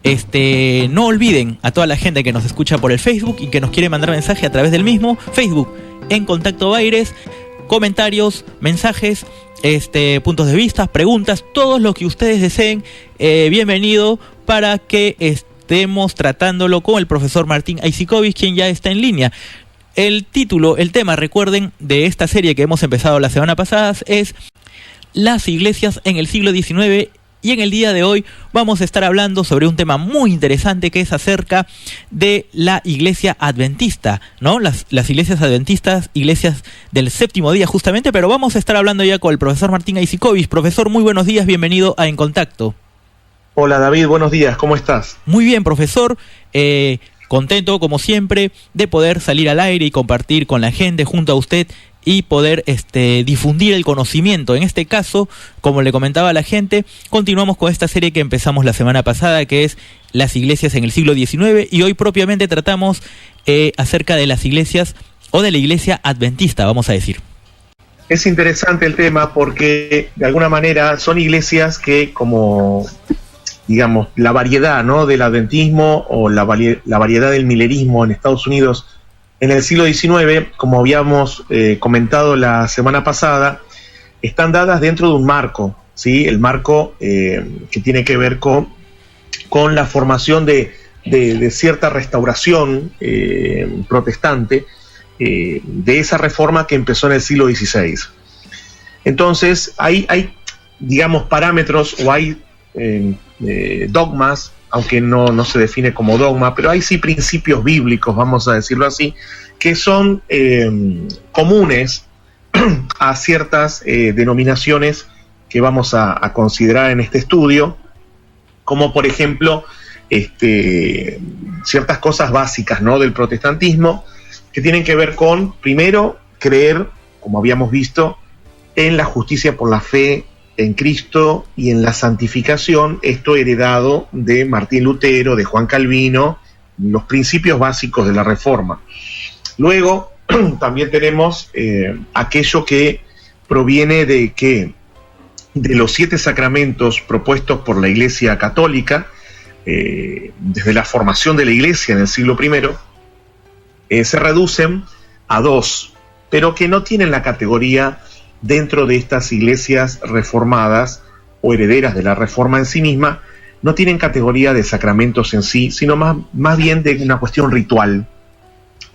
No olviden a toda la gente que nos escucha por el Facebook y que nos quiere mandar mensaje a través del mismo Facebook, En Contacto Baires, comentarios, mensajes, puntos de vista, preguntas, todo lo que ustedes deseen, bienvenido, para que estemos tratándolo con el profesor Martín Aisikovic, quien ya está en línea. El título, el tema, recuerden, de esta serie que hemos empezado la semana pasada es Las iglesias en el siglo XIX, y en el día de hoy vamos a estar hablando sobre un tema muy interesante que es acerca de la iglesia adventista, ¿no? Las iglesias adventistas, iglesias del séptimo día justamente, pero vamos a estar hablando ya con el profesor Martín Aisikovic. Profesor, muy buenos días, bienvenido a En Contacto. Hola David, buenos días, ¿cómo estás? Muy bien, profesor, contento como siempre de poder salir al aire y compartir con la gente junto a usted y poder difundir el conocimiento. En este caso, como le comentaba a la gente, continuamos con esta serie que empezamos la semana pasada, que es las iglesias en el siglo XIX, y hoy propiamente tratamos acerca de las iglesias, o de la iglesia adventista, vamos a decir. Es interesante el tema porque, de alguna manera, son iglesias que, como, digamos, la variedad, ¿no?, del adventismo o la variedad del milerismo en Estados Unidos en el siglo XIX, como habíamos comentado la semana pasada, están dadas dentro de un marco, ¿sí? El marco que tiene que ver con la formación de cierta restauración protestante, de esa reforma que empezó en el siglo XVI. Entonces, hay digamos, parámetros o hay dogmas, aunque no se define como dogma, pero hay sí principios bíblicos, vamos a decirlo así, que son comunes a ciertas denominaciones que vamos a considerar en este estudio, como por ejemplo ciertas cosas básicas, ¿no?, del protestantismo, que tienen que ver con, primero, creer, como habíamos visto, en la justicia por la fe en Cristo y en la santificación, esto heredado de Martín Lutero, de Juan Calvino, los principios básicos de la Reforma. Luego, también tenemos aquello que proviene de los 7 sacramentos propuestos por la Iglesia Católica, desde la formación de la Iglesia en el siglo I, se reducen a 2, pero que no tienen la categoría dentro de estas iglesias reformadas o herederas de la Reforma en sí misma, no tienen categoría de sacramentos en sí, sino más bien de una cuestión ritual.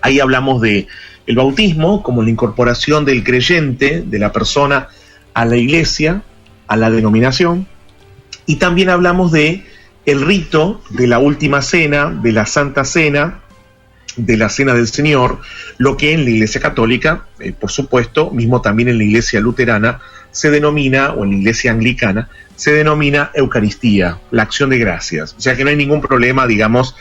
Ahí hablamos de el bautismo como la incorporación del creyente, de la persona, a la iglesia, a la denominación, y también hablamos de el rito de la última cena, de la Santa Cena, de la Cena del Señor, lo que en la Iglesia Católica, por supuesto, mismo también en la Iglesia Luterana, se denomina, o en la Iglesia Anglicana, se denomina Eucaristía, la acción de gracias. O sea que no hay ningún problema, digamos,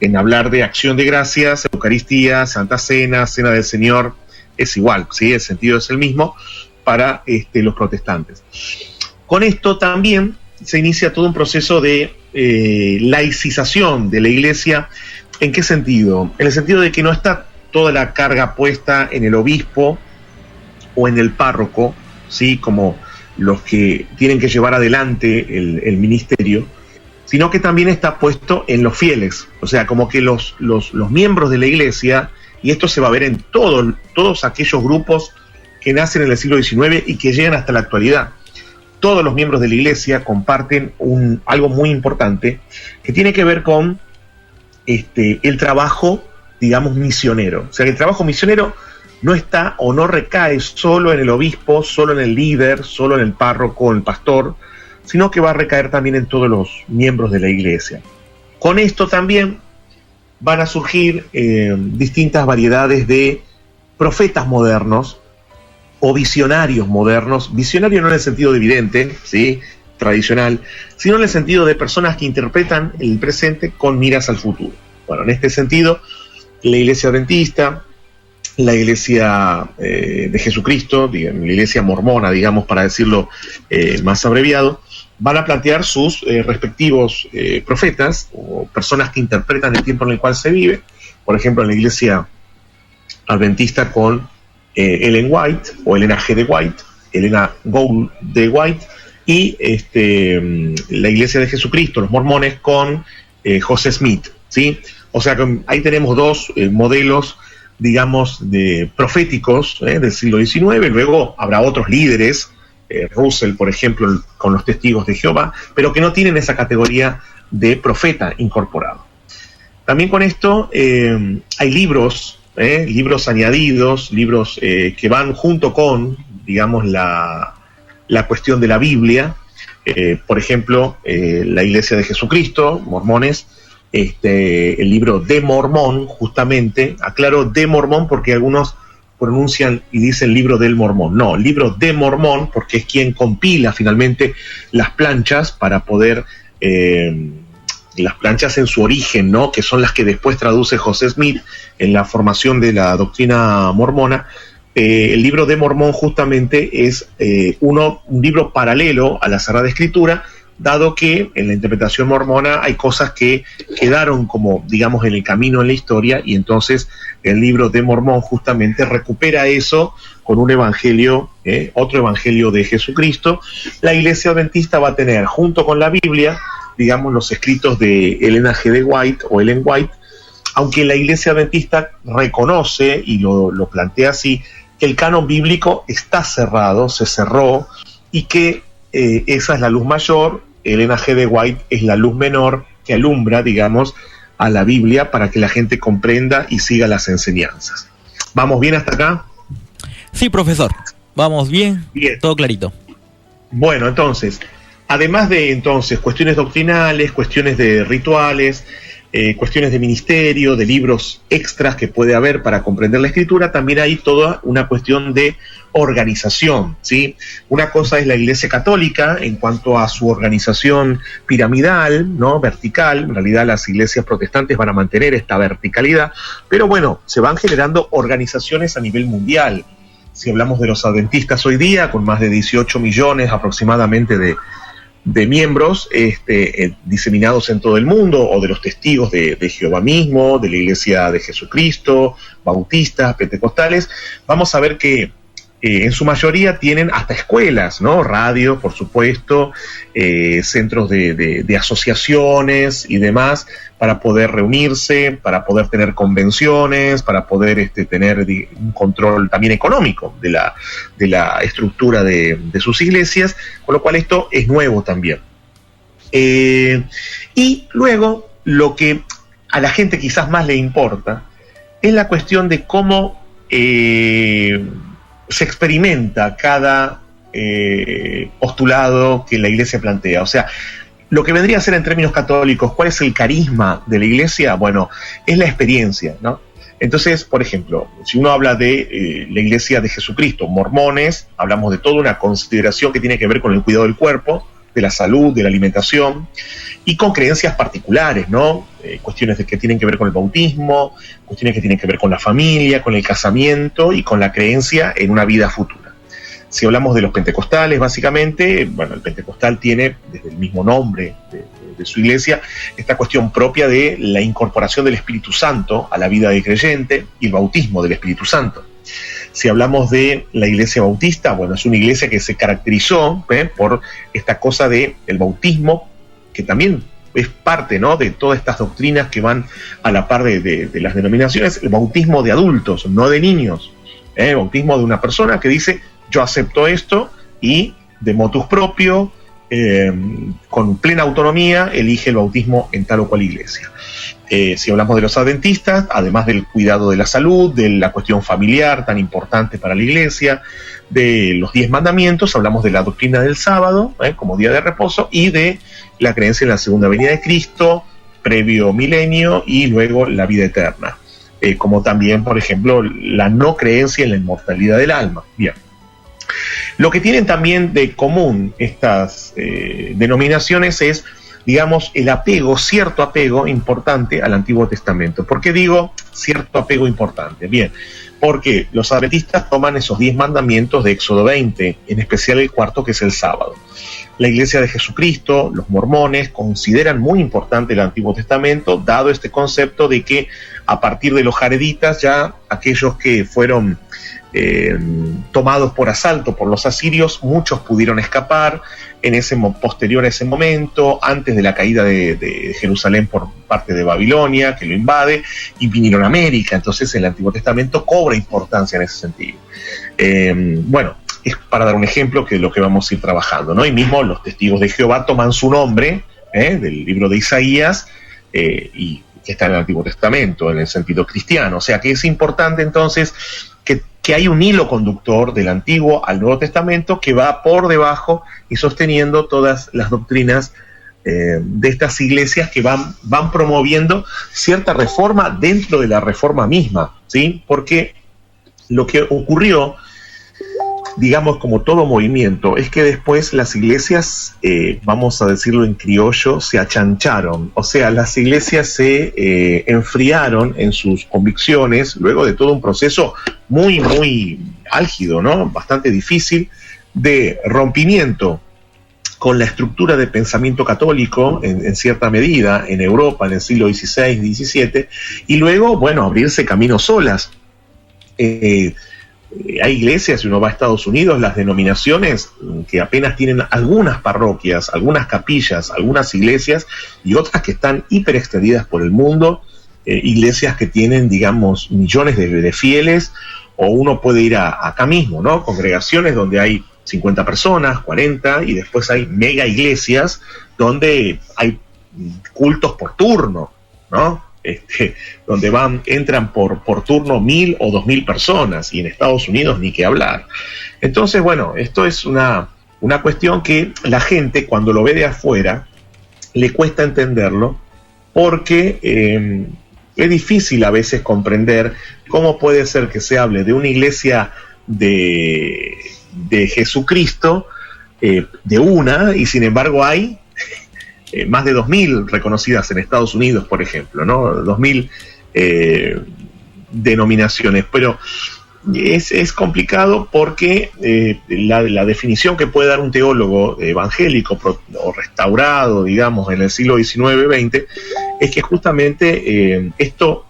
en hablar de acción de gracias, Eucaristía, Santa Cena, Cena del Señor, es igual, ¿sí? El sentido es el mismo para los protestantes. Con esto también se inicia todo un proceso de laicización de la Iglesia. ¿En qué sentido? En el sentido de que no está toda la carga puesta en el obispo o en el párroco, ¿sí?, como los que tienen que llevar adelante el ministerio, sino que también está puesto en los fieles. O sea, como que los miembros de la iglesia, y esto se va a ver en todos aquellos grupos que nacen en el siglo XIX y que llegan hasta la actualidad. Todos los miembros de la iglesia comparten algo muy importante que tiene que ver con el trabajo, digamos, misionero. O sea, que el trabajo misionero no está o no recae solo en el obispo, solo en el líder, solo en el párroco, en el pastor, sino que va a recaer también en todos los miembros de la iglesia. Con esto también van a surgir distintas variedades de profetas modernos o visionarios modernos, visionario no en el sentido de vidente, ¿sí?, tradicional, sino en el sentido de personas que interpretan el presente con miras al futuro. Bueno, en este sentido, la iglesia adventista, la iglesia de Jesucristo, la iglesia mormona, digamos, para decirlo más abreviado, van a plantear sus respectivos profetas o personas que interpretan el tiempo en el cual se vive. Por ejemplo, en la iglesia adventista con Ellen White o Elena G. de White, Elena Gould de White, y la iglesia de Jesucristo, los mormones, con José Smith, ¿sí? O sea que ahí tenemos dos modelos, digamos, proféticos del siglo XIX. Luego habrá otros líderes, Russell, por ejemplo, con los testigos de Jehová, pero que no tienen esa categoría de profeta incorporado. También con esto hay libros añadidos, libros que van junto con, digamos, la cuestión de la Biblia. Por ejemplo, la Iglesia de Jesucristo, mormones, el libro de Mormón, justamente, aclaro de Mormón porque algunos pronuncian y dicen libro del Mormón. No, libro de Mormón, porque es quien compila finalmente las planchas para poder, las planchas en su origen, ¿no? Que son las que después traduce José Smith en la formación de la doctrina mormona. El libro de Mormón justamente es un libro paralelo a la Sagrada Escritura, dado que en la interpretación mormona hay cosas que quedaron como, digamos, en el camino en la historia, y entonces el libro de Mormón justamente recupera eso con un evangelio, otro evangelio de Jesucristo. La Iglesia Adventista va a tener, junto con la Biblia, digamos, los escritos de Elena G. de White o Ellen White, aunque la Iglesia Adventista reconoce, y lo plantea así, que el canon bíblico está cerrado, se cerró, y que esa es la luz mayor. Elena G. de White es la luz menor que alumbra, digamos, a la Biblia para que la gente comprenda y siga las enseñanzas. ¿Vamos bien hasta acá? Sí, profesor, vamos bien, todo clarito. Bueno, entonces, además de cuestiones doctrinales, cuestiones de rituales, cuestiones de ministerio, de libros extras que puede haber para comprender la Escritura, también hay toda una cuestión de organización, ¿sí? Una cosa es la Iglesia Católica en cuanto a su organización piramidal, ¿no? Vertical. En realidad las iglesias protestantes van a mantener esta verticalidad, pero bueno, se van generando organizaciones a nivel mundial. Si hablamos de los adventistas hoy día, con más de 18 millones aproximadamente de miembros diseminados en todo el mundo, o de los testigos de Jehová mismo, de la Iglesia de Jesucristo, bautistas, pentecostales, vamos a ver que en su mayoría tienen hasta escuelas, ¿no? Radio, por supuesto, centros de asociaciones y demás, para poder reunirse, para poder tener convenciones, para poder tener un control también económico de la estructura de sus iglesias, con lo cual esto es nuevo también. Y luego, lo que a la gente quizás más le importa es la cuestión de cómo se experimenta cada postulado que la Iglesia plantea. O sea, lo que vendría a ser en términos católicos, ¿cuál es el carisma de la Iglesia? Bueno, es la experiencia, ¿no? Entonces, por ejemplo, si uno habla de la Iglesia de Jesucristo, mormones, hablamos de toda una consideración que tiene que ver con el cuidado del cuerpo, de la salud, de la alimentación, y con creencias particulares, ¿no? Cuestiones que tienen que ver con el bautismo, cuestiones que tienen que ver con la familia, con el casamiento y con la creencia en una vida futura. Si hablamos de los pentecostales, básicamente, bueno, el pentecostal tiene, desde el mismo nombre de su iglesia, esta cuestión propia de la incorporación del Espíritu Santo a la vida del creyente y el bautismo del Espíritu Santo. Si hablamos de la iglesia bautista, bueno, es una iglesia que se caracterizó por esta cosa del bautismo, que también es parte, ¿no?, de todas estas doctrinas que van a la par de las denominaciones. El bautismo de adultos, no de niños. El bautismo de una persona que dice: yo acepto esto, y de motus propio, con plena autonomía, elige el bautismo en tal o cual iglesia. Si hablamos de los adventistas, además del cuidado de la salud, de la cuestión familiar tan importante para la iglesia, de los 10 mandamientos, hablamos de la doctrina del sábado como día de reposo, y de la creencia en la segunda venida de Cristo, previo milenio, y luego la vida eterna. Como también, por ejemplo, la no creencia en la inmortalidad del alma. Bien. Lo que tienen también de común estas denominaciones es, digamos, el apego, cierto apego importante al Antiguo Testamento. ¿Por qué digo cierto apego importante? Bien, porque los adventistas toman esos 10 mandamientos de Éxodo 20, en especial el cuarto, que es el sábado. La Iglesia de Jesucristo, los mormones, consideran muy importante el Antiguo Testamento, dado este concepto de que a partir de los jareditas, ya aquellos que fueron tomados por asalto por los asirios. Muchos pudieron escapar posterior a ese momento, antes de la caída de Jerusalén por parte de Babilonia, que lo invade, y vinieron a América. Entonces el Antiguo Testamento cobra importancia en ese sentido. Bueno, es para dar un ejemplo de lo que vamos a ir trabajando, ¿no? Y mismo los testigos de Jehová toman su nombre del libro de Isaías, y que está en el Antiguo Testamento, en el sentido cristiano. O sea que es importante entonces que hay un hilo conductor del Antiguo al Nuevo Testamento que va por debajo y sosteniendo todas las doctrinas de estas iglesias que van promoviendo cierta reforma dentro de la reforma misma, ¿sí? Porque lo que ocurrió, digamos, como todo movimiento, es que después las iglesias, vamos a decirlo en criollo, se achancharon. O sea, las iglesias se enfriaron en sus convicciones luego de todo un proceso muy, muy álgido, ¿no? Bastante difícil de rompimiento con la estructura de pensamiento católico en cierta medida en Europa en el siglo XVI, XVII, y luego, bueno, abrirse caminos solas. Hay iglesias, si uno va a Estados Unidos, las denominaciones que apenas tienen algunas parroquias, algunas capillas, algunas iglesias, y otras que están hiper extendidas por el mundo, iglesias que tienen, digamos, millones de fieles, o uno puede ir acá mismo, ¿no? Congregaciones donde hay 50 personas, 40, y después hay mega iglesias donde hay cultos por turno, ¿no? Donde entran por turno 1.000 o 2.000 personas, y en Estados Unidos ni que hablar. Entonces, bueno, esto es una cuestión que la gente, cuando lo ve de afuera, le cuesta entenderlo, porque es difícil a veces comprender cómo puede ser que se hable de una iglesia de Jesucristo, de una, y sin embargo hay más de 2.000 reconocidas en Estados Unidos, por ejemplo, ¿no? 2.000 denominaciones, pero es complicado porque la definición que puede dar un teólogo evangélico o restaurado, digamos, en el siglo XIX-XX, es que justamente esto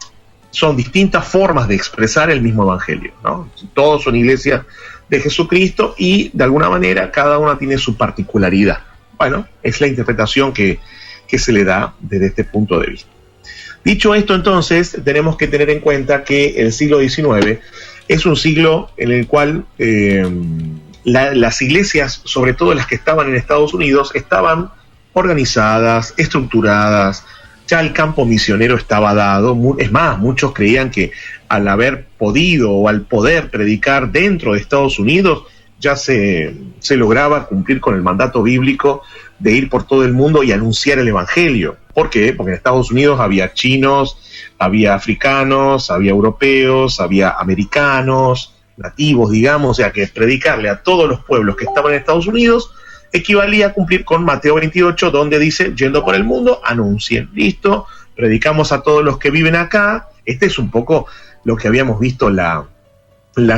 son distintas formas de expresar el mismo evangelio, ¿no? Todos son iglesias de Jesucristo y, de alguna manera, cada una tiene su particularidad. Bueno, es la interpretación que se le da desde este punto de vista. Dicho esto, entonces, tenemos que tener en cuenta que el siglo XIX es un siglo en el cual las iglesias, sobre todo las que estaban en Estados Unidos, estaban organizadas, estructuradas, ya el campo misionero estaba dado. Es más, muchos creían que al haber podido o al poder predicar dentro de Estados Unidos, ya se lograba cumplir con el mandato bíblico de ir por todo el mundo y anunciar el evangelio. ¿Por qué? Porque en Estados Unidos había chinos, había africanos, había europeos, había americanos, nativos, digamos. O sea que predicarle a todos los pueblos que estaban en Estados Unidos equivalía a cumplir con Mateo 28, donde dice, yendo por el mundo, anuncien. Listo, predicamos a todos los que viven acá. Este es un poco lo que habíamos visto la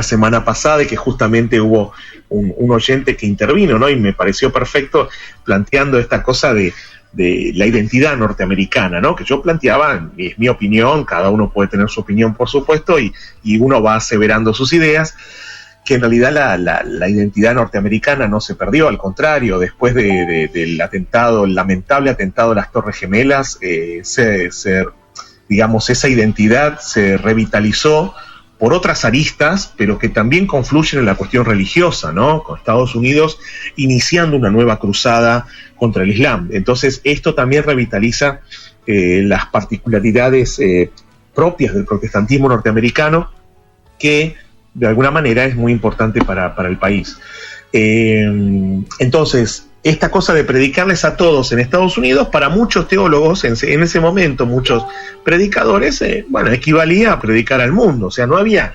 semana pasada, y que justamente hubo un oyente que intervino, ¿no? Y me pareció perfecto planteando esta cosa de la identidad norteamericana, ¿no? Que yo planteaba, es mi opinión, cada uno puede tener su opinión, por supuesto, y uno va aseverando sus ideas, que en realidad la identidad norteamericana no se perdió, al contrario, después del atentado, el lamentable atentado a las Torres Gemelas, digamos, esa identidad se revitalizó por otras aristas, pero que también confluyen en la cuestión religiosa, ¿no? Con Estados Unidos iniciando una nueva cruzada contra el Islam. Entonces, esto también revitaliza las particularidades propias del protestantismo norteamericano, que de alguna manera es muy importante para el país. Entonces, esta cosa de predicarles a todos en Estados Unidos, para muchos teólogos en ese momento, muchos predicadores, equivalía a predicar al mundo. O sea, no había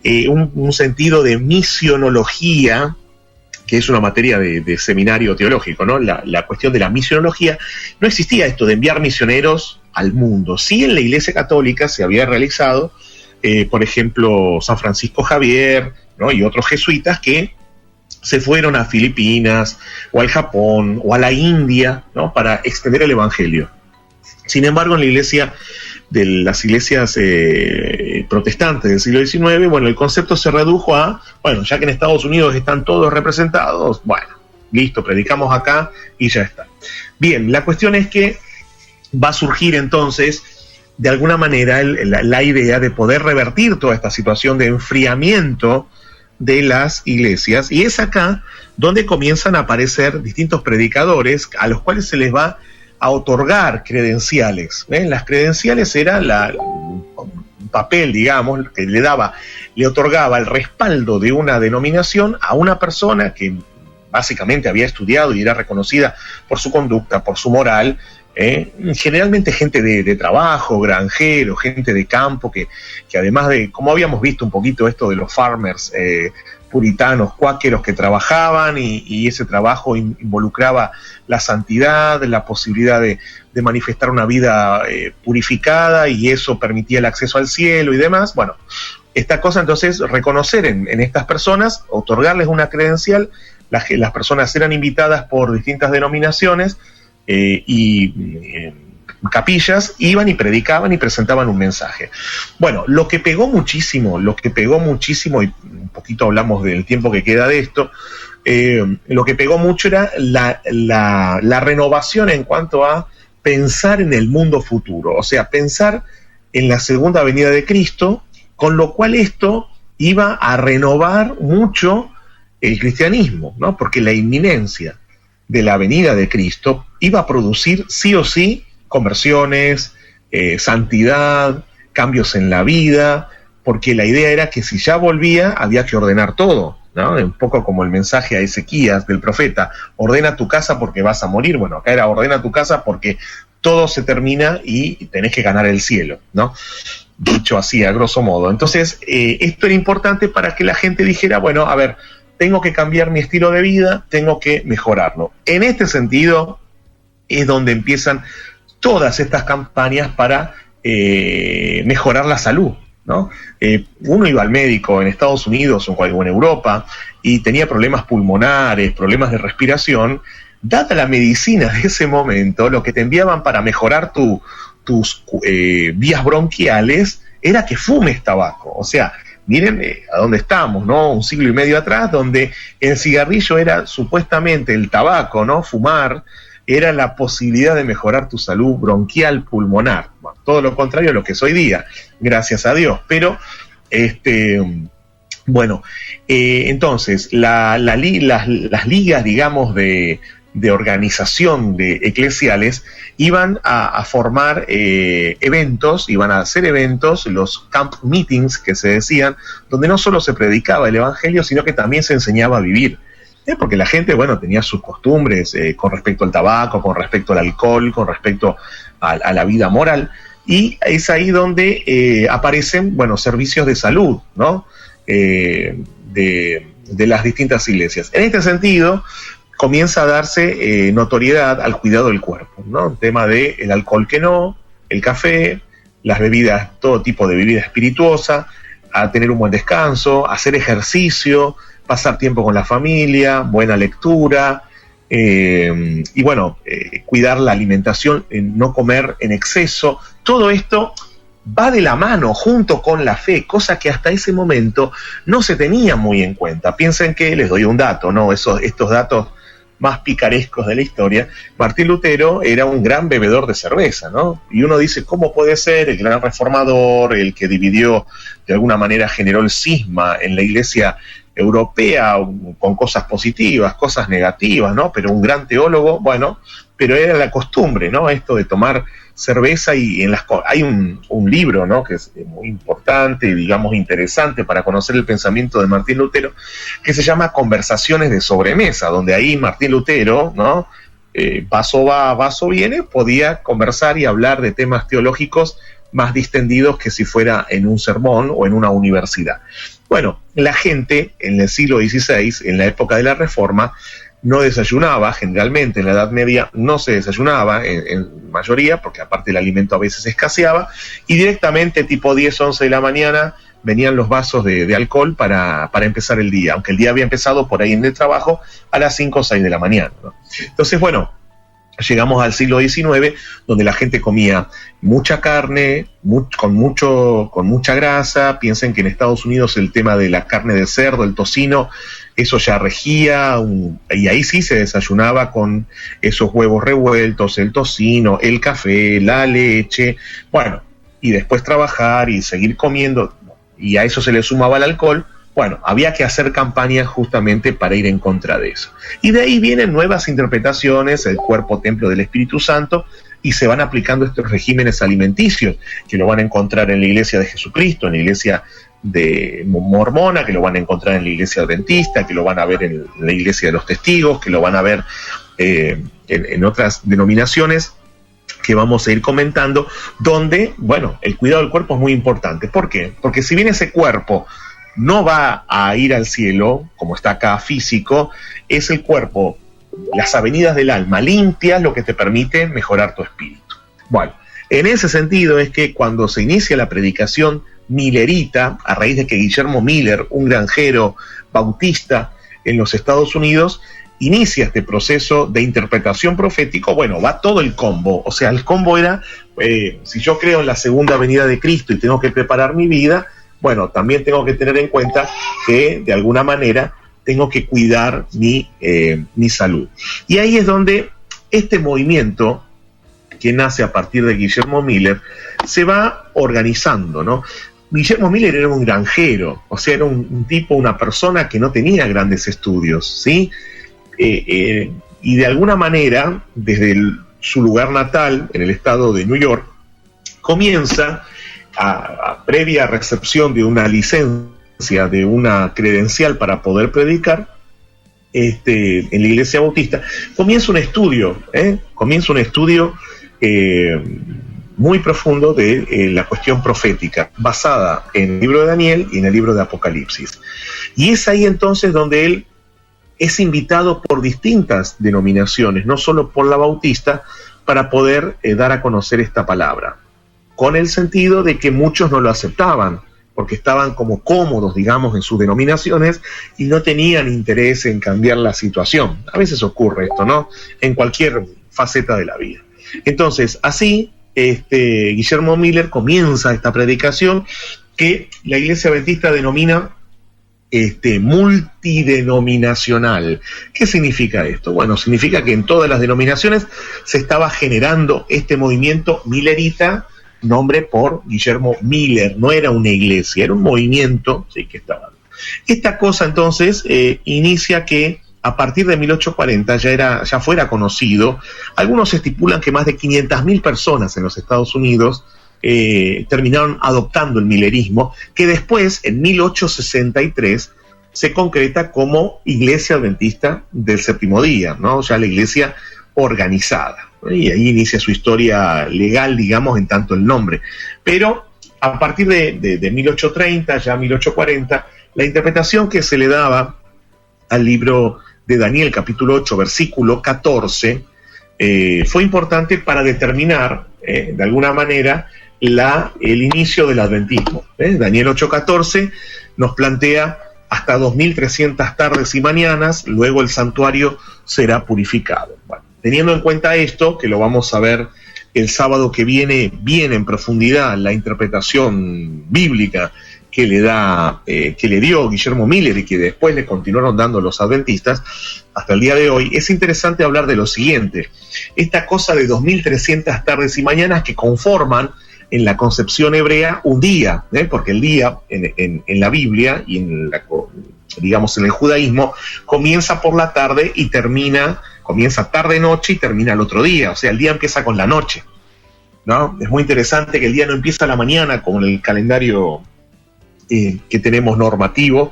un sentido de misionología, que es una materia de seminario teológico, ¿no? La cuestión de la misionología, no existía esto de enviar misioneros al mundo. Sí, en la Iglesia Católica se había realizado, por ejemplo, San Francisco Javier, ¿no? Y otros jesuitas que se fueron a Filipinas o al Japón o a la India, ¿no? Para extender el evangelio. Sin embargo, en la iglesia de las iglesias protestantes del siglo XIX, bueno, el concepto se redujo a, bueno, ya que en Estados Unidos están todos representados, bueno, listo, predicamos acá y ya está. Bien, la cuestión es que va a surgir entonces, de alguna manera, la idea de poder revertir toda esta situación de enfriamiento de las iglesias, y es acá donde comienzan a aparecer distintos predicadores a los cuales se les va a otorgar credenciales. Las credenciales era un papel, digamos, que le otorgaba el respaldo de una denominación a una persona que básicamente había estudiado y era reconocida por su conducta, por su moral, generalmente gente de trabajo, granjeros, gente de campo, que además de, como habíamos visto un poquito esto de los farmers puritanos, cuáqueros que trabajaban y ese trabajo involucraba la santidad, la posibilidad de manifestar una vida purificada, y eso permitía el acceso al cielo y demás. Bueno, esta cosa entonces, reconocer en estas personas, otorgarles una credencial. Las personas eran invitadas por distintas denominaciones y capillas, iban y predicaban y presentaban un mensaje. Bueno, lo que pegó muchísimo, y un poquito hablamos del tiempo que queda de esto, lo que pegó mucho era la renovación en cuanto a pensar en el mundo futuro, o sea, pensar en la segunda venida de Cristo, con lo cual esto iba a renovar mucho el cristianismo, ¿no? Porque la inminencia de la venida de Cristo iba a producir sí o sí conversiones, santidad, cambios en la vida, porque la idea era que si ya volvía había que ordenar todo, ¿no? Un poco como el mensaje a Ezequías del profeta: ordena tu casa porque vas a morir. Bueno, acá era: ordena tu casa porque todo se termina y tenés que ganar el cielo, ¿no? Dicho así, a grosso modo. Entonces, esto era importante para que la gente dijera: bueno, a ver, tengo que cambiar mi estilo de vida, tengo que mejorarlo. En este sentido es donde empiezan todas estas campañas para mejorar la salud, ¿no? Uno iba al médico en Estados Unidos o en Europa y tenía problemas pulmonares, problemas de respiración. Dada la medicina de ese momento, lo que te enviaban para mejorar tus vías bronquiales era que fumes tabaco. O sea, miren a dónde estamos, ¿no? Un siglo y medio atrás, donde el cigarrillo era supuestamente el tabaco, ¿no? Fumar era la posibilidad de mejorar tu salud bronquial, pulmonar. Bueno, todo lo contrario a lo que es hoy día, gracias a Dios. Pero, entonces, las ligas, digamos, de organización de eclesiales iban a formar eventos, iban a hacer eventos, los camp meetings que se decían, donde no solo se predicaba el evangelio, sino que también se enseñaba a vivir. Porque la gente, bueno, tenía sus costumbres con respecto al tabaco, con respecto al alcohol, con respecto a la vida moral, y es ahí donde aparecen, bueno, servicios de salud, ¿no? De las distintas iglesias. En este sentido, comienza a darse notoriedad al cuidado del cuerpo, ¿no? El tema del alcohol que no, el café, las bebidas, todo tipo de bebida espirituosa, a tener un buen descanso, hacer ejercicio, pasar tiempo con la familia, buena lectura, y bueno, cuidar la alimentación, no comer en exceso. Todo esto va de la mano junto con la fe, cosa que hasta ese momento no se tenía muy en cuenta. Piensen que, les doy un dato, ¿no? Estos datos más picarescos de la historia. Martín Lutero era un gran bebedor de cerveza, ¿no? Y uno dice, ¿cómo puede ser el gran reformador, el que dividió, de alguna manera generó el cisma en la iglesia europea con cosas positivas, cosas negativas, ¿no? Pero un gran teólogo, bueno, pero era la costumbre, ¿no? Esto de tomar cerveza, y hay un libro, ¿no? Que es muy importante y, digamos, interesante para conocer el pensamiento de Martín Lutero, que se llama Conversaciones de sobremesa, donde ahí Martín Lutero, ¿no? Vaso va, vaso viene, podía conversar y hablar de temas teológicos más distendidos que si fuera en un sermón o en una universidad. Bueno, la gente en el siglo XVI, en la época de la Reforma, no desayunaba. Generalmente en la Edad Media no se desayunaba en mayoría, porque aparte el alimento a veces escaseaba, y directamente tipo 10, 11 de la mañana venían los vasos de alcohol para empezar el día, aunque el día había empezado por ahí en el trabajo a las 5 o 6 de la mañana, ¿no? Entonces, bueno, llegamos al siglo XIX, donde la gente comía mucha carne, con mucha grasa. Piensen que en Estados Unidos el tema de la carne de cerdo, el tocino, eso ya regía, y ahí sí se desayunaba con esos huevos revueltos, el tocino, el café, la leche, bueno, y después trabajar y seguir comiendo, y a eso se le sumaba el alcohol. Bueno, había que hacer campañas justamente para ir en contra de eso. Y de ahí vienen nuevas interpretaciones, el cuerpo templo del Espíritu Santo, y se van aplicando estos regímenes alimenticios, que lo van a encontrar en la Iglesia de Jesucristo, en la Iglesia de mormona, que lo van a encontrar en la Iglesia adventista, que lo van a ver en la Iglesia de los Testigos, que lo van a ver en otras denominaciones que vamos a ir comentando, donde, bueno, el cuidado del cuerpo es muy importante. ¿Por qué? Porque si bien ese cuerpo no va a ir al cielo, como está acá físico, es el cuerpo, las avenidas del alma limpias, lo que te permite mejorar tu espíritu. Bueno, en ese sentido es que cuando se inicia la predicación millerita, a raíz de que Guillermo Miller, un granjero bautista en los Estados Unidos, inicia este proceso de interpretación profético, bueno, va todo el combo. O sea, el combo era, si yo creo en la segunda venida de Cristo y tengo que preparar mi vida, bueno, también tengo que tener en cuenta que de alguna manera tengo que cuidar mi salud. Y ahí es donde este movimiento, que nace a partir de Guillermo Miller, se va organizando, ¿no? Guillermo Miller era un granjero, o sea, era un tipo, una persona que no tenía grandes estudios, ¿sí? Y de alguna manera, desde su lugar natal, en el estado de New York, comienza a previa recepción de una licencia, de una credencial para poder predicar en la Iglesia Bautista, comienza un estudio muy profundo de la cuestión profética, basada en el libro de Daniel y en el libro de Apocalipsis. Y es ahí entonces donde él es invitado por distintas denominaciones, no solo por la Bautista, para poder dar a conocer esta palabra, con el sentido de que muchos no lo aceptaban, porque estaban como cómodos, digamos, en sus denominaciones y no tenían interés en cambiar la situación. A veces ocurre esto, ¿no? En cualquier faceta de la vida. Entonces, así, Guillermo Miller comienza esta predicación que la Iglesia Adventista denomina multidenominacional. ¿Qué significa esto? Bueno, significa que en todas las denominaciones se estaba generando este movimiento millerita, nombre por Guillermo Miller. No era una iglesia, era un movimiento, sí, que estaba. Esta cosa entonces inicia que a partir de 1840 ya fuera conocido. Algunos estipulan que más de 500.000 personas en los Estados Unidos terminaron adoptando el millerismo, que después, en 1863, se concreta como Iglesia Adventista del Séptimo Día, ¿no? Ya la iglesia organizada. Y ahí inicia su historia legal, digamos, en tanto el nombre. Pero a partir de 1830, ya 1840, la interpretación que se le daba al libro de Daniel, capítulo 8, versículo 14, fue importante para determinar, de alguna manera, el inicio del adventismo. Daniel 8:14 nos plantea hasta 2.300 tardes y mañanas, luego el santuario será purificado. Bueno, teniendo en cuenta esto, que lo vamos a ver el sábado que viene bien en profundidad, la interpretación bíblica que le dio Guillermo Miller y que después le continuaron dando los adventistas hasta el día de hoy, es interesante hablar de lo siguiente: esta cosa de 2.300 tardes y mañanas que conforman en la concepción hebrea un día, porque el día en la Biblia y en el judaísmo comienza por la tarde y comienza tarde-noche y termina el otro día. O sea, el día empieza con la noche, ¿no? Es muy interesante que el día no empieza a la mañana como en el calendario que tenemos normativo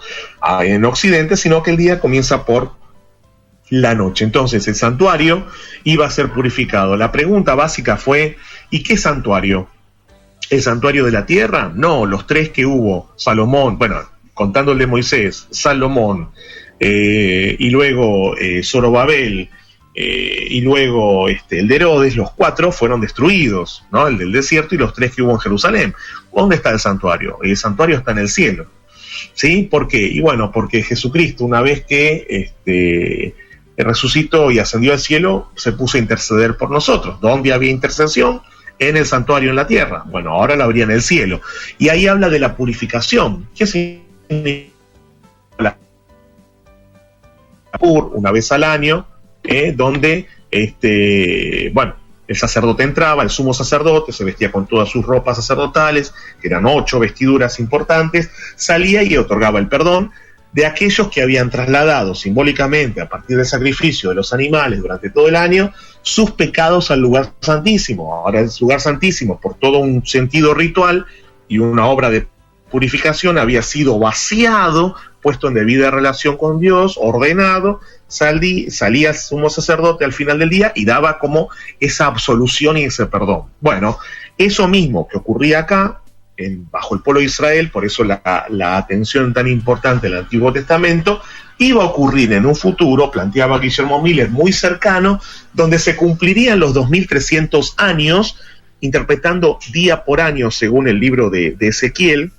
en Occidente, sino que el día comienza por la noche. Entonces el santuario iba a ser purificado. La pregunta básica fue: ¿y qué santuario? ¿El santuario de la tierra? No, los tres que hubo, Salomón, bueno, contando el de Moisés, Salomón, y luego Zorobabel, y luego el de Herodes, los 4 fueron destruidos, ¿no? El del desierto y los 3 que hubo en Jerusalén. ¿Dónde está el santuario? El santuario está en el cielo, ¿sí? ¿Por qué? Y bueno, porque Jesucristo, una vez que resucitó y ascendió al cielo, se puso a interceder por nosotros. ¿Dónde había intercesión? En el santuario en la tierra. Bueno, ahora la habría en el cielo. Y ahí habla de la purificación. ¿Qué significa? Una vez al año, donde el sacerdote entraba, el sumo sacerdote se vestía con todas sus ropas sacerdotales, que eran 8 vestiduras importantes, salía y otorgaba el perdón de aquellos que habían trasladado simbólicamente, a partir del sacrificio de los animales durante todo el año, sus pecados al lugar santísimo. Ahora el lugar santísimo, por todo un sentido ritual y una obra de purificación, había sido vaciado, puesto en debida relación con Dios, ordenado. Salía el sumo sacerdote al final del día y daba como esa absolución y ese perdón. Bueno, eso mismo que ocurría acá, bajo el pueblo de Israel, por eso la atención tan importante del Antiguo Testamento, iba a ocurrir en un futuro, planteaba Guillermo Miller, muy cercano, donde se cumplirían los 2300 años, interpretando día por año según el libro de Ezequiel.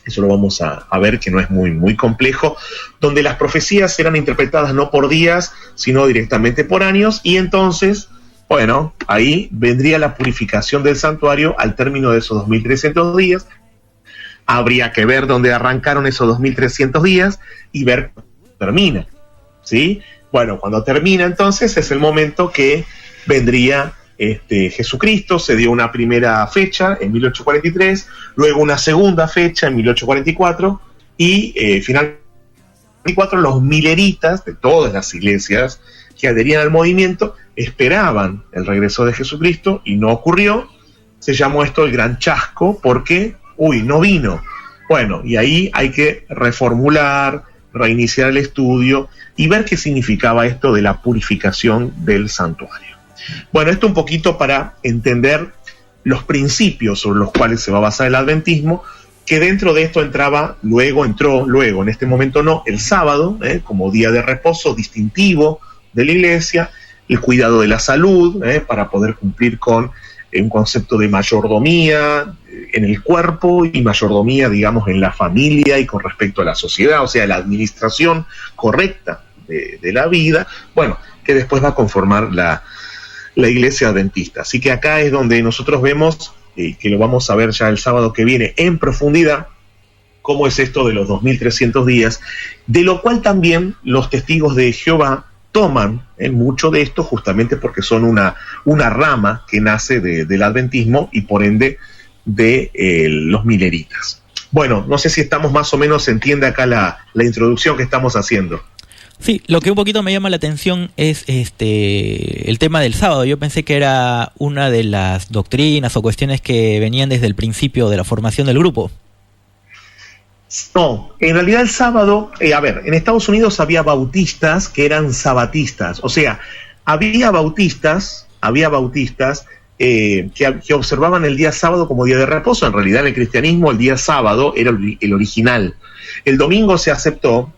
Eso lo vamos a ver, que no es muy complejo, donde las profecías eran interpretadas no por días, sino directamente por años, y entonces, bueno, ahí vendría la purificación del santuario al término de esos 2300 días. Habría que ver dónde arrancaron esos 2300 días y ver cuándo termina, ¿sí? Bueno, cuando termina entonces es el momento que vendría Jesucristo. Se dio una primera fecha en 1843, luego una segunda fecha en 1844 y finalmente los mileritas de todas las iglesias que adherían al movimiento esperaban el regreso de Jesucristo y no ocurrió. Se llamó esto el Gran Chasco porque, no vino. Bueno, y ahí hay que reformular, reiniciar el estudio y ver qué significaba esto de la purificación del santuario. Bueno, esto un poquito para entender los principios sobre los cuales se va a basar el adventismo, que dentro de esto entró luego, en este momento no, el sábado, como día de reposo distintivo de la iglesia, el cuidado de la salud, para poder cumplir con un concepto de mayordomía en el cuerpo y mayordomía, digamos, en la familia y con respecto a la sociedad, o sea, la administración correcta de la vida, bueno, que después va a conformar la iglesia adventista. Así que acá es donde nosotros vemos, que lo vamos a ver ya el sábado que viene en profundidad, cómo es esto de los 2300 días, de lo cual también los testigos de Jehová toman mucho de esto, justamente porque son una rama que nace del adventismo y por ende de los mileritas. Bueno, no sé si estamos más o menos, se entiende acá la introducción que estamos haciendo. Sí, lo que un poquito me llama la atención es el tema del sábado. Yo pensé que era una de las doctrinas o cuestiones que venían desde el principio de la formación del grupo. No, en realidad el sábado, en Estados Unidos había bautistas que eran sabatistas, o sea, había bautistas que observaban el día sábado como día de reposo. En realidad en el cristianismo el día sábado era el original. El domingo se aceptó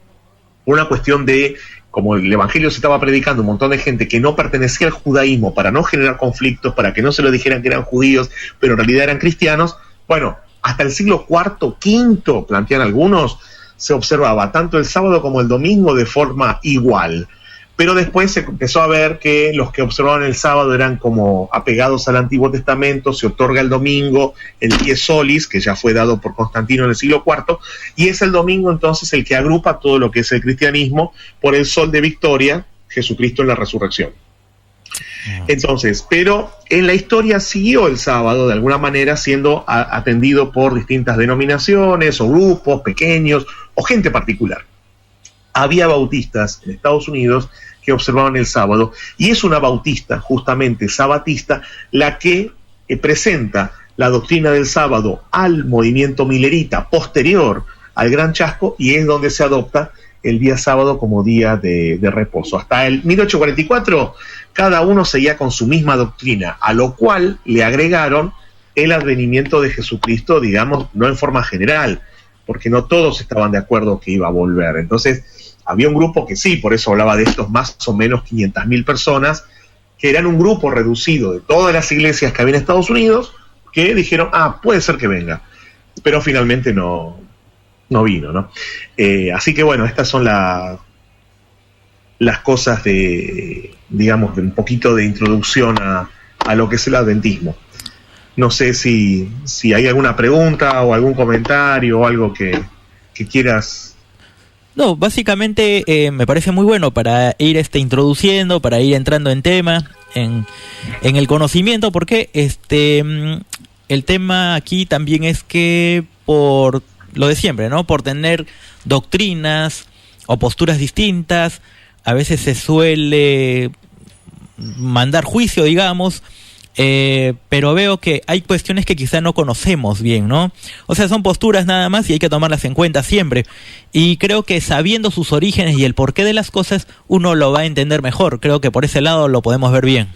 por una cuestión de, como el evangelio se estaba predicando, un montón de gente que no pertenecía al judaísmo, para no generar conflictos, para que no se lo dijeran que eran judíos, pero en realidad eran cristianos. Bueno, hasta el siglo IV, V, plantean algunos, se observaba tanto el sábado como el domingo de forma igual. Pero después se empezó a ver que los que observaban el sábado eran como apegados al Antiguo Testamento, se otorga el domingo, el dies solis, que ya fue dado por Constantino en el siglo IV, y es el domingo entonces el que agrupa todo lo que es el cristianismo por el sol de victoria, Jesucristo en la resurrección. Entonces, pero en la historia siguió el sábado de alguna manera siendo atendido por distintas denominaciones o grupos pequeños o gente particular. Había bautistas en Estados Unidos que observaban el sábado, y es una bautista, justamente sabatista, la que presenta la doctrina del sábado al movimiento milerita posterior al Gran Chasco, y es donde se adopta el día sábado como día de reposo. Hasta el 1844 cada uno seguía con su misma doctrina, a lo cual le agregaron el advenimiento de Jesucristo, digamos, no en forma general, porque no todos estaban de acuerdo que iba a volver. Entonces había un grupo que sí, por eso hablaba de estos más o menos 500.000 personas, que eran un grupo reducido de todas las iglesias que había en Estados Unidos, que dijeron, puede ser que venga, pero finalmente no vino, ¿no? Así que bueno, estas son las las cosas de un poquito de introducción a lo que es el adventismo. No sé si hay alguna pregunta o algún comentario o algo que quieras. No, básicamente me parece muy bueno para ir introduciendo, para ir entrando en tema, en el conocimiento, porque el tema aquí también es que por lo de siempre, ¿no? Por tener doctrinas o posturas distintas, a veces se suele mandar juicio, digamos, pero veo que hay cuestiones que quizá no conocemos bien, ¿no? O sea, son posturas nada más y hay que tomarlas en cuenta siempre. Y creo que sabiendo sus orígenes y el porqué de las cosas, uno lo va a entender mejor. Creo que por ese lado lo podemos ver bien.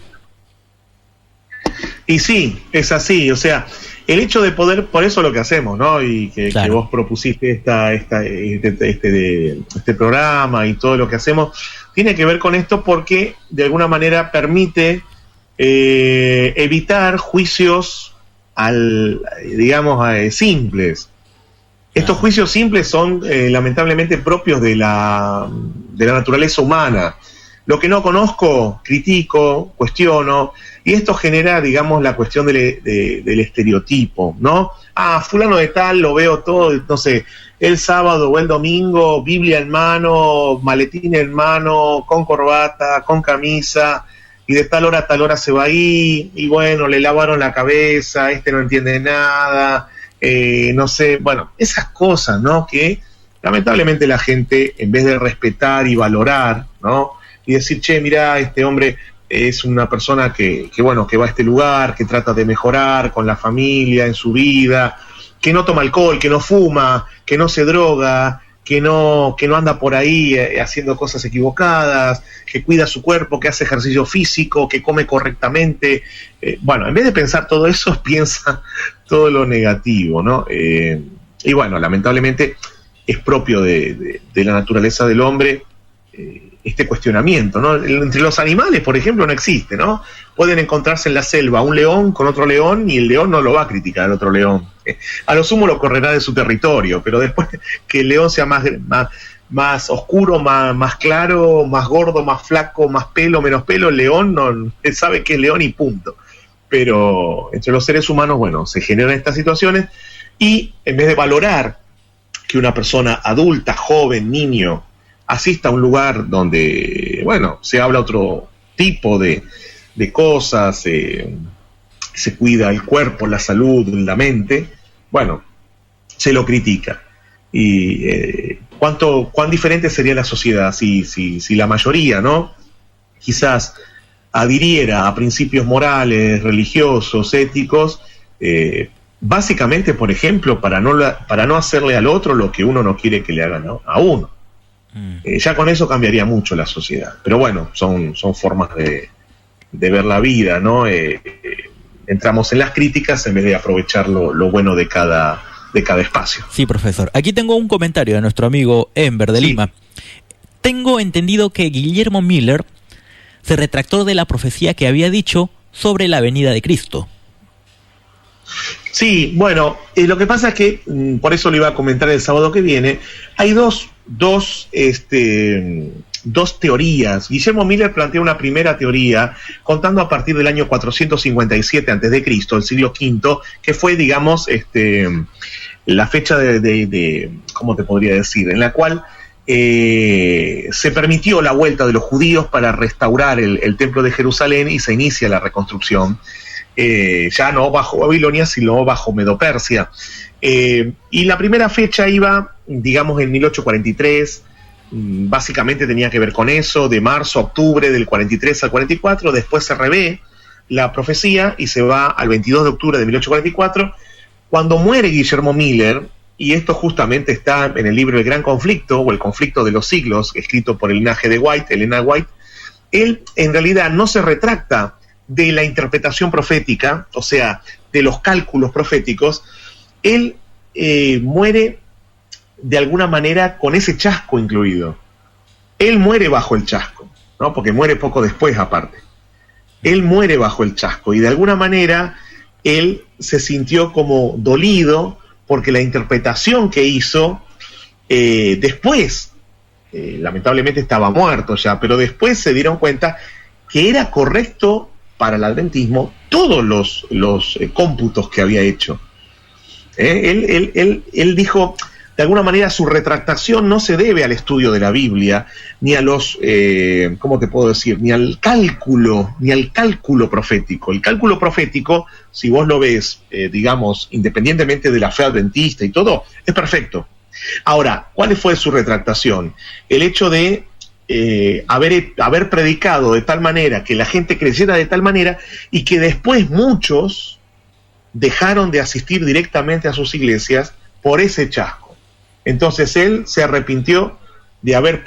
Y sí, es así, o sea, el hecho de poder, por eso lo que hacemos, ¿no? Y que vos propusiste este programa y todo lo que hacemos, tiene que ver con esto porque de alguna manera permite evitar juicios simples. Estos juicios simples son lamentablemente propios de la naturaleza humana. Lo que no conozco, critico, cuestiono, y esto genera, digamos, la cuestión del estereotipo, ¿no? Fulano de tal lo veo todo, no sé, el sábado o el domingo, Biblia en mano, maletín en mano, con corbata, con camisa, y de tal hora a tal hora se va ahí, y bueno, le lavaron la cabeza, no entiende nada, no sé, bueno, esas cosas, ¿no? Que lamentablemente la gente, en vez de respetar y valorar, ¿no? Y decir, che, mirá, este hombre es una persona que va a este lugar, que trata de mejorar con la familia, en su vida, que no toma alcohol, que no fuma, que no se droga, que no anda por ahí haciendo cosas equivocadas, que cuida su cuerpo, que hace ejercicio físico, que come correctamente. Bueno, en vez de pensar todo eso, piensa todo lo negativo, ¿no? Y bueno, lamentablemente es propio de la naturaleza del hombre este cuestionamiento, ¿no? Entre los animales, por ejemplo, no existe, ¿no? Pueden encontrarse en la selva un león con otro león y el león no lo va a criticar al otro león. A lo sumo lo correrá de su territorio, pero después que el león sea más oscuro, más claro, más gordo, más flaco, más pelo, menos pelo, el león no sabe que es león y punto. Pero entre los seres humanos, bueno, se generan estas situaciones y en vez de valorar que una persona adulta, joven, niño, asista a un lugar donde, bueno, se habla otro tipo de cosas, se cuida el cuerpo, la salud, la mente, bueno, se lo critica. Y cuán diferente sería la sociedad si la mayoría, ¿no? Quizás adhiriera a principios morales, religiosos, éticos, básicamente, por ejemplo, para no hacerle al otro lo que uno no quiere que le hagan, ¿no? A uno. Ya con eso cambiaría mucho la sociedad. Pero bueno, son formas de ver la vida, ¿no? Entramos en las críticas en vez de aprovechar lo bueno de cada espacio. Sí, profesor. Aquí tengo un comentario de nuestro amigo Enver de Lima. Tengo entendido que Guillermo Miller se retractó de la profecía que había dicho sobre la venida de Cristo. Sí, bueno, lo que pasa es que, por eso lo iba a comentar el sábado que viene, hay dos teorías. Guillermo Miller plantea una primera teoría contando a partir del año 457 a.C., el siglo V, que fue, digamos, la fecha de ¿cómo te podría decir?, en la cual se permitió la vuelta de los judíos para restaurar el templo de Jerusalén y se inicia la reconstrucción. Ya no bajo Babilonia, sino bajo Medo-Persia. Y la primera fecha iba, digamos, en 1843, básicamente tenía que ver con eso, de marzo a octubre del 43 al 44, después se revé la profecía y se va al 22 de octubre de 1844, cuando muere Guillermo Miller, y esto justamente está en el libro El Gran Conflicto, o El Conflicto de los Siglos, escrito por el linaje de White, Elena White. Él en realidad no se retracta de la interpretación profética, o sea, de los cálculos proféticos. Él muere de alguna manera con ese chasco incluido. Él muere bajo el chasco, ¿no? Porque muere poco después aparte. Él muere bajo el chasco y de alguna manera él se sintió como dolido porque la interpretación que hizo después lamentablemente estaba muerto ya, pero después se dieron cuenta que era correcto para el adventismo todos los cómputos que había hecho. Él dijo, de alguna manera, su retractación no se debe al estudio de la Biblia, ni a los, ¿cómo te puedo decir? Ni al cálculo profético. El cálculo profético, si vos lo ves, digamos, independientemente de la fe adventista y todo, es perfecto. Ahora, ¿cuál fue su retractación? El hecho de haber predicado de tal manera, que la gente creyera de tal manera, y que después muchos dejaron de asistir directamente a sus iglesias por ese chasco. Entonces él se arrepintió de haber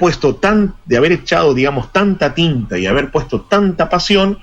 echado, digamos, tanta tinta y haber puesto tanta pasión,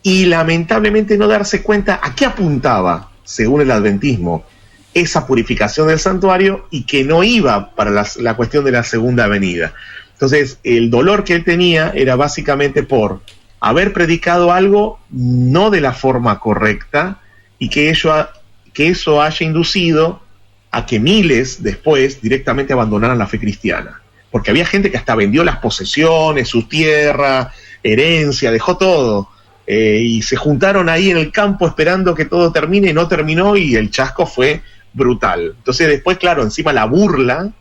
y lamentablemente no darse cuenta a qué apuntaba, según el adventismo, esa purificación del santuario, y que no iba para la cuestión de la segunda venida. Entonces el dolor que él tenía era básicamente por haber predicado algo no de la forma correcta, y que eso haya inducido a que miles después directamente abandonaran la fe cristiana. Porque había gente que hasta vendió las posesiones, su tierra, herencia, dejó todo, y se juntaron ahí en el campo esperando que todo termine, y no terminó, y el chasco fue brutal. Entonces después, claro, encima la burla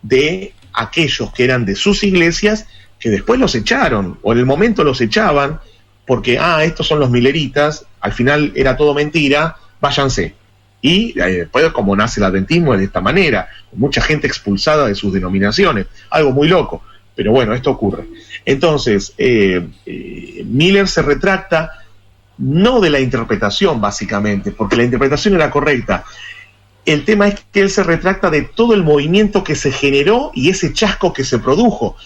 de aquellos que eran de sus iglesias, que después los echaron, o en el momento los echaban, porque, estos son los mileritas, al final era todo mentira, váyanse. Y después, como nace el adventismo, de esta manera, con mucha gente expulsada de sus denominaciones, algo muy loco, pero bueno, esto ocurre. Entonces, Miller se retracta no de la interpretación, básicamente, porque la interpretación era correcta. El tema es que él se retracta de todo el movimiento que se generó y ese chasco que se produjo.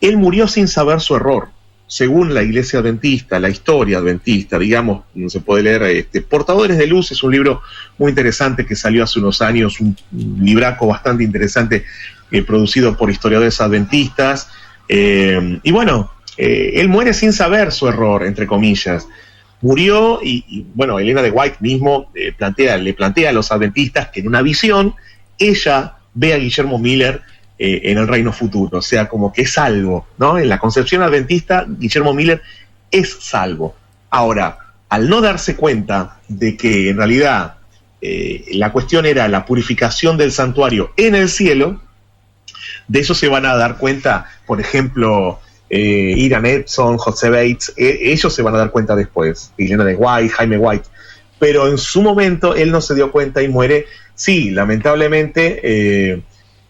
Él murió sin saber su error. Según la iglesia adventista, la historia adventista, digamos, se puede leer, Portadores de Luz es un libro muy interesante que salió hace unos años, un libraco bastante interesante, producido por historiadores adventistas, y bueno, él muere sin saber su error, entre comillas. Murió y bueno, Elena de White mismo le plantea a los adventistas que en una visión ella ve a Guillermo Miller en el reino futuro, o sea, como que es salvo, ¿no? En la concepción adventista, Guillermo Miller es salvo. Ahora, al no darse cuenta de que en realidad la cuestión era la purificación del santuario en el cielo, de eso se van a dar cuenta, por ejemplo, Iran Edson, José Bates, ellos se van a dar cuenta después, Elena de White, Jaime White, pero en su momento él no se dio cuenta y muere, sí, lamentablemente,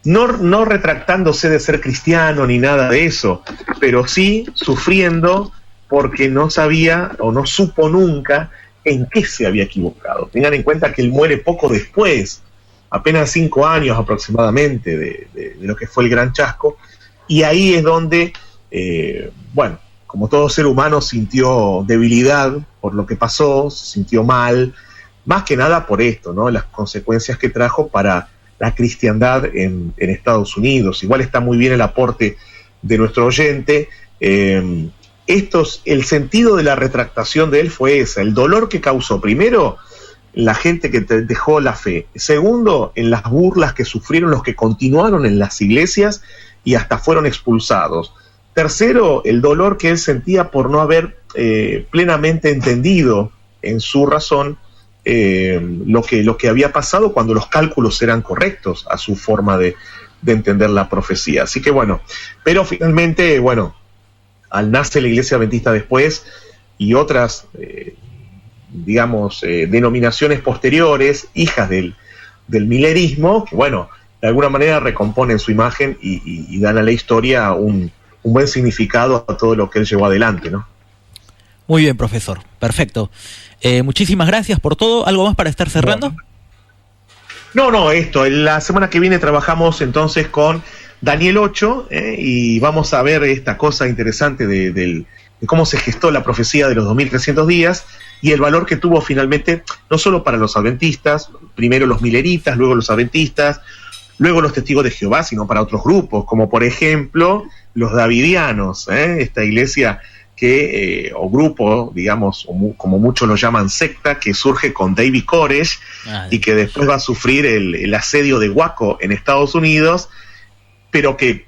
no retractándose de ser cristiano ni nada de eso, pero sí sufriendo porque no sabía o no supo nunca en qué se había equivocado. Tengan en cuenta que él muere poco después, apenas 5 años aproximadamente de lo que fue el gran chasco, y ahí es donde, bueno, como todo ser humano sintió debilidad por lo que pasó, se sintió mal, más que nada por esto, ¿no? Las consecuencias que trajo para la cristiandad en Estados Unidos. Igual está muy bien el aporte de nuestro oyente. El sentido de la retractación de él fue esa, el dolor que causó, primero, la gente que dejó la fe, segundo, en las burlas que sufrieron los que continuaron en las iglesias y hasta fueron expulsados, tercero, el dolor que él sentía por no haber plenamente entendido en su razón lo que había pasado cuando los cálculos eran correctos a su forma de entender la profecía. Así que bueno, pero finalmente, bueno, al nace la iglesia adventista después y otras, digamos, denominaciones posteriores, hijas del milerismo, que bueno, de alguna manera recomponen su imagen y dan a la historia un buen significado a todo lo que él llevó adelante, ¿no? Muy bien, profesor, perfecto. Muchísimas gracias por todo. ¿Algo más para estar cerrando? No, esto. La semana que viene trabajamos entonces con Daniel 8 y vamos a ver esta cosa interesante de cómo se gestó la profecía de los 2300 días y el valor que tuvo finalmente, no solo para los adventistas, primero los mileritas, luego los adventistas, luego los testigos de Jehová, sino para otros grupos, como por ejemplo los davidianos, esta iglesia o grupo, digamos, como muchos lo llaman secta, que surge con David Koresh y que después va a sufrir el asedio de Waco en Estados Unidos, pero que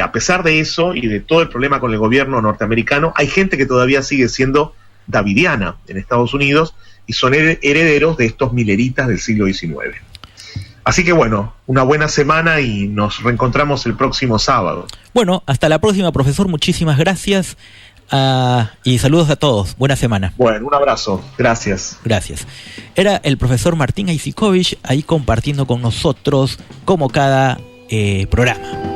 a pesar de eso y de todo el problema con el gobierno norteamericano, hay gente que todavía sigue siendo davidiana en Estados Unidos y son herederos de estos mileritas del siglo XIX. Así que bueno, una buena semana y nos reencontramos el próximo sábado. Bueno, hasta la próxima, profesor. Muchísimas gracias y saludos a todos. Buena semana. Bueno, un abrazo. Gracias. Gracias. Era el profesor Martín Aizikovic ahí compartiendo con nosotros como cada programa.